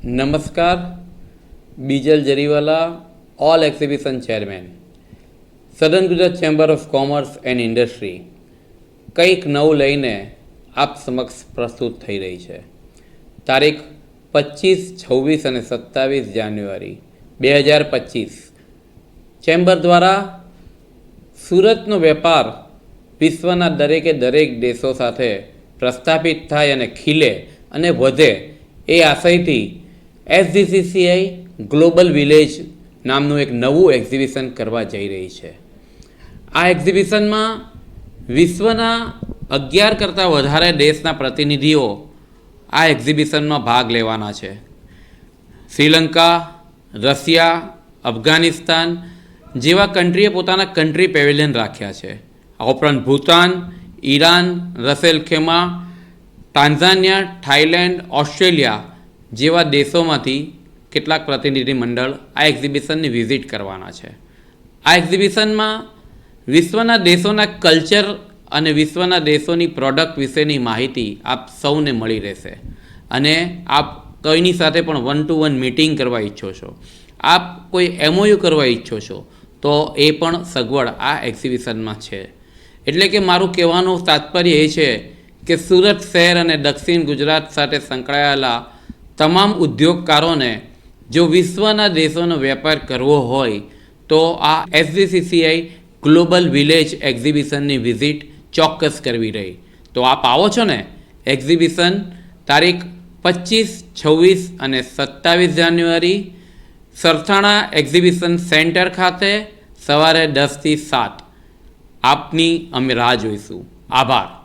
નમસ્કાર, Bijal Jariwala, all exhibition chairman, સદર્ન Gujarat chamber of commerce and industry કંઈક નવું લઈને આપ સમક્ષ પ્રસ્તુત થઈ રહી છે. તારીખ 25, 26 અને 27 જાન્યુઆરી 2025 ચેમ્બર દ્વારા સુરતનો વેપાર વિશ્વના દરેકે દરેક દેશો સાથે પ્રસ્થાપિત થાય અને ખીલે અને વધે એ આશયથી SGCCI ગ્લોબલ વિલેજ નામનું એક નવું એક્ઝિબિશન કરવા જઈ રહી છે. આ એક્ઝિબિશનમાં વિશ્વના 11 કરતાં વધારે દેશના પ્રતિનિધિઓ આ એક્ઝિબિશનમાં ભાગ લેવાના છે. શ્રીલંકા, રશિયા, અફઘાનિસ્તાન જેવા કન્ટ્રીએ પોતાના કન્ટ્રી પેવેલિયન રાખ્યા છે. આ ઉપરાંત ભૂતાન, ઈરાન, રસેલ ખેમા, ટાન્ઝાનિયા, થાઈલેન્ડ, ઓસ્ટ્રેલિયા જેવા દેશોમાંથી કેટલાક પ્રતિનિધિ મંડળ આ એક્ઝિબિશનની વિઝિટ કરવાના છે. આ એક્ઝિબિશનમાં વિશ્વના દેશોના કલ્ચર અને વિશ્વના દેશોની પ્રોડક્ટ વિશેની માહિતી આપ સૌને મળી રહેશે. અને આપ કોઈની સાથે પણ 1-to-1 મીટિંગ કરવા ઈચ્છો છો, આપ કોઈ MOU કરવા ઈચ્છો છો, તો એ પણ સગવડ આ એક્ઝિબિશનમાં છે. એટલે કે મારું કહેવાનું તાત્પર્ય એ છે કે સુરત શહેર અને દક્ષિણ ગુજરાત સાથે સંકળાયેલા તમામ ઉદ્યોગકારોને જો વિશ્વના દેશોનો વેપાર કરવો હોય તો આ SGCCI ગ્લોબલ વિલેજ એક્ઝિબિશનની વિઝિટ ચોક્કસ કરવી રહી. તો આપ આવો છો ને? એક્ઝિબિશન તારીખ 25, 26 અને 27 જાન્યુઆરી સરથાણા એક્ઝિબિશન સેન્ટર ખાતે સવારે 10 થી 7. આપની અમે રાહ જોઈશું. આભાર.